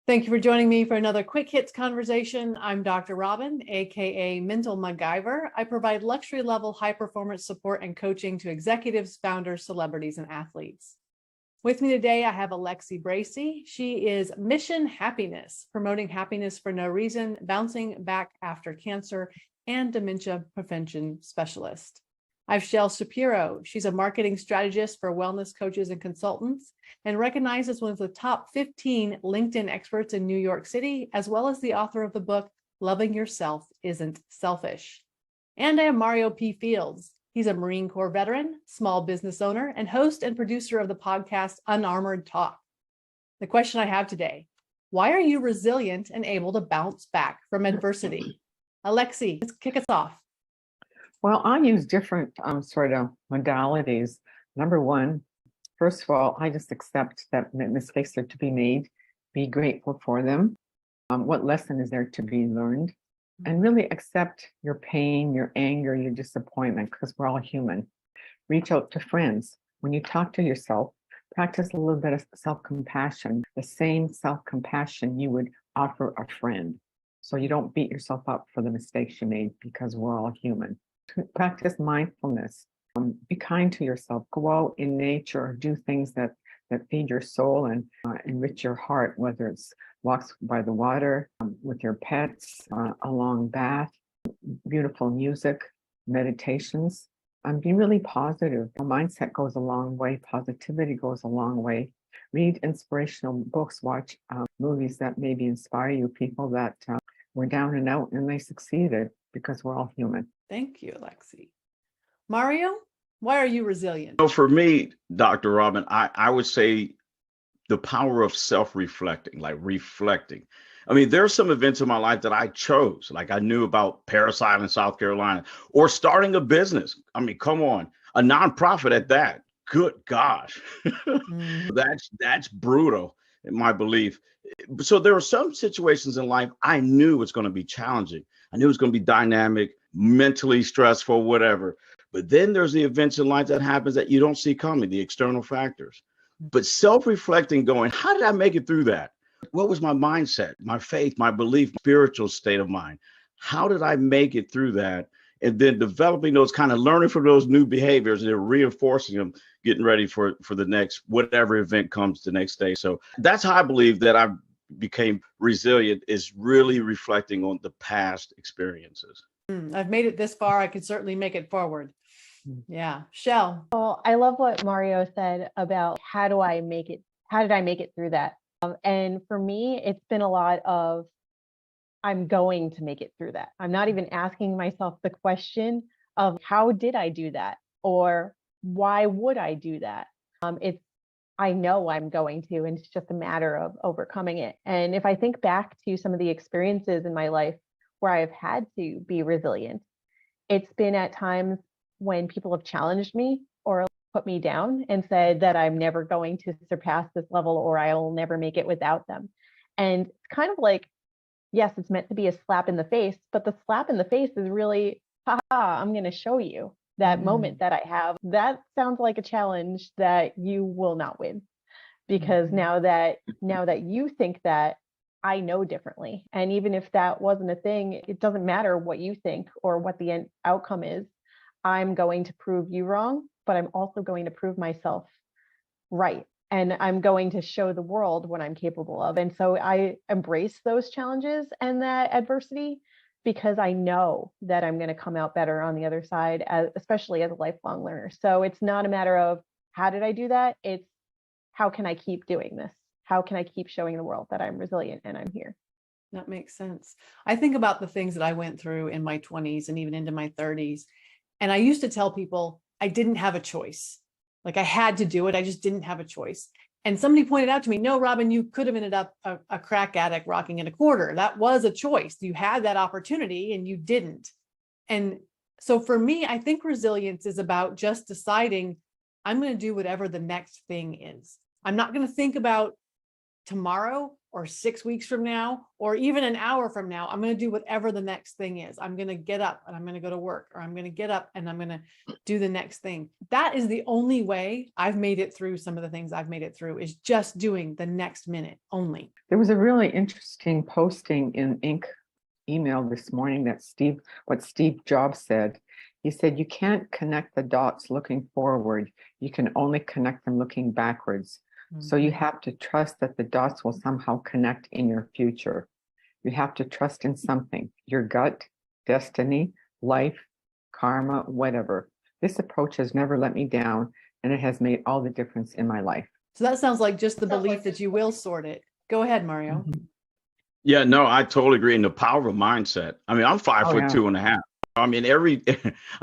Thank you for joining me for another Quick Hits conversation. I'm Dr. Robin, aka Mental MacGyver. I provide luxury level high performance support and coaching to executives, founders, celebrities, and athletes. With me today, I have 𝗢𝗃𝗍𝗂𝗍. She is Mission Happiness, promoting happiness for no reason, bouncing back after cancer, and dementia prevention specialist. I have 𝗘𝗺𝗍𝗂𝗍. She's a marketing strategist for wellness coaches and consultants and recognized as one of the top 15 LinkedIn experts in New York City, as well as the author of the book, Loving Yourself Isn't Selfish. And I have Mario P. Fields. He's a Marine Corps veteran, small business owner, and host and producer of the podcast Unarmored Talk. The question I have today, why are you resilient and able to bounce back from adversity? Aleksey, let's kick us off. Well, I use different sort of modalities. Number one, first of all, I just accept that mistakes are to be made, be grateful for them. What lesson is there to be learned? And really accept your pain, your anger, your disappointment, because we're all human. Reach out to friends. When you talk to yourself, practice a little bit of self-compassion, the same self-compassion you would offer a friend. So you don't beat yourself up for the mistakes you made, because we're all human. Practice mindfulness. Be kind to yourself. Go out in nature, do things that feed your soul and enrich your heart, whether it's walks by the water, with your pets, a long bath, beautiful music, meditations. Be really positive. A mindset goes a long way. Positivity goes a long way. Read inspirational books, watch movies that maybe inspire you, people that were down and out and they succeeded, because we're all human. Thank you, Aleksey. Mario, why are you resilient? For me, Dr. Robin, I would say the power of self-reflecting, like reflecting. I mean, there are some events in my life that I chose, like I knew about 𝗘𝗺𝗀 in South Carolina, or starting a business. I mean, come on, a nonprofit at that. Good gosh, that's brutal in my belief. So there were some situations in life I knew was going to be challenging. I knew it was going to be dynamic, mentally stressful, whatever. But then there's the events in life that happens that you don't see coming, the external factors. But self-reflecting, going, how did I make it through that? What was my mindset, my faith, my belief, spiritual state of mind? How did I make it through that? And then developing those, kind of learning from those new behaviors and then reinforcing them, getting ready for the next, whatever event comes the next day. So that's how I believe that I became resilient, is really reflecting on the past experiences. I've made it this far. I can certainly make it forward. Yeah. 𝗘𝗺. Well, I love what Mario said about how did I make it through that? And for me, it's been a lot of, I'm going to make it through that. I'm not even asking myself the question of how did I do that? Or why would I do that? I know I'm going to, and it's just a matter of overcoming it. And if I think back to some of the experiences in my life where I've had to be resilient, it's been at times when people have challenged me or put me down and said that I'm never going to surpass this level, or I will never make it without them. And it's kind of like, yes, it's meant to be a slap in the face, but the slap in the face is really, haha, I'm going to show you that moment that I have. That sounds like a challenge that you will not win, because now that you think that, I know differently. And even if that wasn't a thing, it doesn't matter what you think or what the end outcome is. I'm going to prove you wrong, but I'm also going to prove myself right. And I'm going to show the world what I'm capable of. And so I embrace those challenges and that adversity, because I know that I'm going to come out better on the other side, especially as a lifelong learner. So it's not a matter of how did I do that? It's how can I keep doing this? How can I keep showing the world that I'm resilient and I'm here? That makes sense. I think about the things that I went through in my 20s and even into my 30s. And I used to tell people I didn't have a choice. Like I had to do it. I just didn't have a choice. And somebody pointed out to me, no, Robin, you could have ended up a crack addict rocking in a quarter. That was a choice. You had that opportunity and you didn't. And so for me, I think resilience is about just deciding I'm going to do whatever the next thing is. I'm not going to think about tomorrow or 6 weeks from now, or even an hour from now, I'm going to do whatever the next thing is. I'm going to get up and I'm going to go to work, or I'm going to get up and I'm going to do the next thing. That is the only way I've made it through some of the things I've made it through, is just doing the next minute only. There was a really interesting posting in Inc. email this morning that what Steve Jobs said. He said, you can't connect the dots looking forward. You can only connect them looking backwards. So you have to trust that the dots will somehow connect in your future. You have to trust in something, your gut, destiny, life, karma, whatever. This approach has never let me down, and it has made all the difference in my life. So that sounds like just the belief that you will sort it. Go ahead, Mario. Yeah, no, I totally agree. And the power of mindset. I mean, I'm 5'2.5". I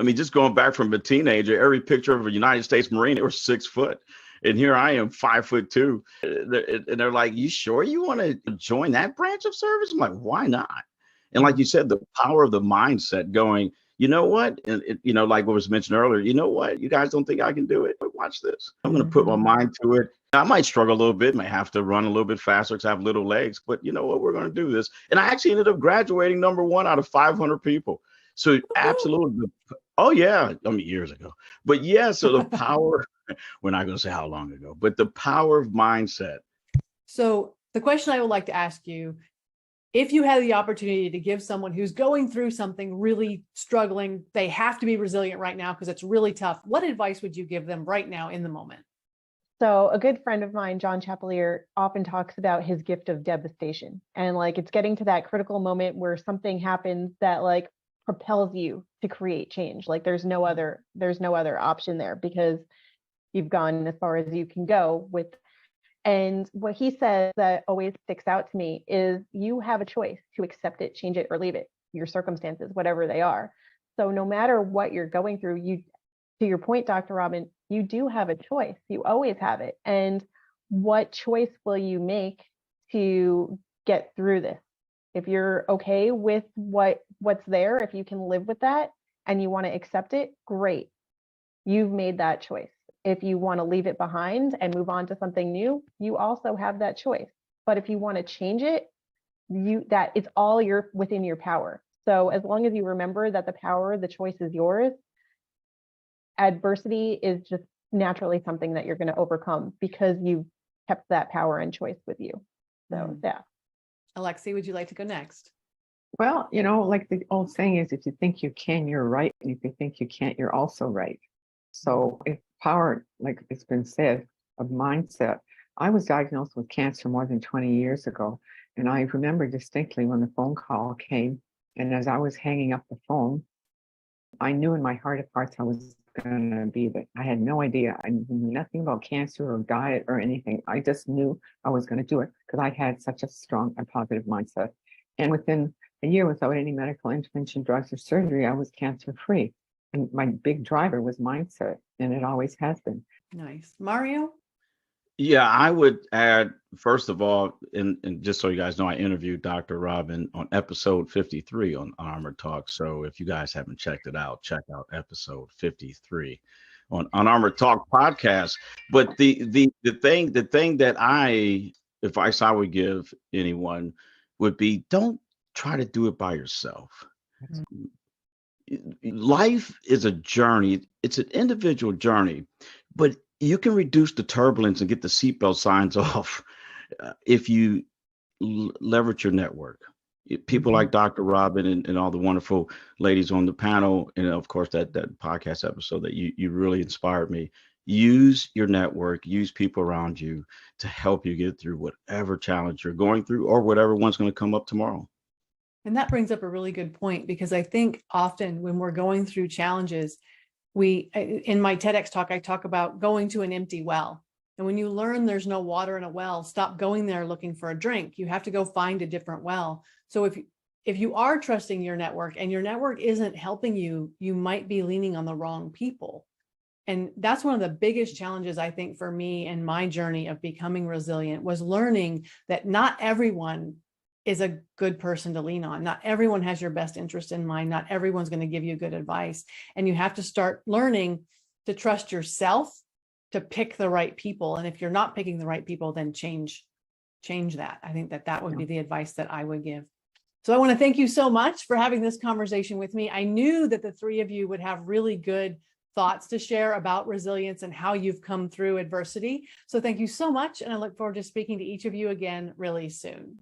mean, just going back from a teenager, every picture of a United States Marine, they were 6 foot. And here I am, 5'2". And they're like, you sure you want to join that branch of service? I'm like, why not? And like you said, the power of the mindset going, you know what? And like what was mentioned earlier, you know what? You guys don't think I can do it? But watch this. I'm going to put my mind to it. I might struggle a little bit, might have to run a little bit faster because I have little legs, but you know what? We're going to do this. And I actually ended up graduating #1 out of 500 people. So absolutely. Oh yeah. I mean, years ago, but yeah. So the power, we're not going to say how long ago, but the power of mindset. So the question I would like to ask you, if you had the opportunity to give someone who's going through something really struggling, they have to be resilient right now because it's really tough, what advice would you give them right now in the moment? So a good friend of mine, John Chapelier, often talks about his gift of devastation. And like, it's getting to that critical moment where something happens that like propels you to create change. Like there's no other option there, because you've gone as far as you can go with. And what he says that always sticks out to me is you have a choice to accept it, change it, or leave it, your circumstances, whatever they are. So no matter what you're going through, to your point, Dr. Robin, you do have a choice. You always have it. And what choice will you make to get through this? If you're okay with what's there, if you can live with that and you want to accept it, great. You've made that choice. If you want to leave it behind and move on to something new, you also have that choice. But if you want to change it, that it's all within your power. So as long as you remember that the choice is yours, adversity is just naturally something that you're going to overcome because you've kept that power and choice with you. So yeah. Alexa, would you like to go next? Well, like the old saying is, if you think you can, you're right. And if you think you can't, you're also right. So if power, like it's been said, of mindset. I was diagnosed with cancer more than 20 years ago. And I remember distinctly when the phone call came. And as I was hanging up the phone, I knew in my heart of hearts I was going to be that. I had no idea. I knew nothing about cancer or diet or anything. I just knew I was going to do it because I had such a strong and positive mindset. And within a year, without any medical intervention, drugs, or surgery, I was cancer free. And my big driver was mindset, and it always has been. Nice. Mario? Yeah, I would add, first of all, and just so you guys know, I interviewed Dr. Robin on episode 53 on Armor Talk. So if you guys haven't checked it out, check out episode 53 on Armor Talk podcast. But the thing that advice I would give anyone would be, don't try to do it by yourself. Mm-hmm. Life is a journey. It's an individual journey, but you can reduce the turbulence and get the seatbelt signs off if you leverage your network. People like Dr. Robin and all the wonderful ladies on the panel, and of course that podcast episode that you really inspired me. Use your network, use people around you to help you get through whatever challenge you're going through or whatever one's going to come up tomorrow. And that brings up a really good point, because I think often when we're going through challenges, in my TEDx talk, I talk about going to an empty well. And when you learn there's no water in a well, stop going there looking for a drink. You have to go find a different well. So if you are trusting your network and your network isn't helping you, you might be leaning on the wrong people. And that's one of the biggest challenges, I think, for me in my journey of becoming resilient, was learning that not everyone is a good person to lean on. Not everyone has your best interest in mind. Not everyone's going to give you good advice. And you have to start learning to trust yourself to pick the right people. And if you're not picking the right people, then change change that. I think that would be the advice that I would give. So I want to thank you so much for having this conversation with me. I knew that the three of you would have really good thoughts to share about resilience and how you've come through adversity. So thank you so much. And I look forward to speaking to each of you again really soon.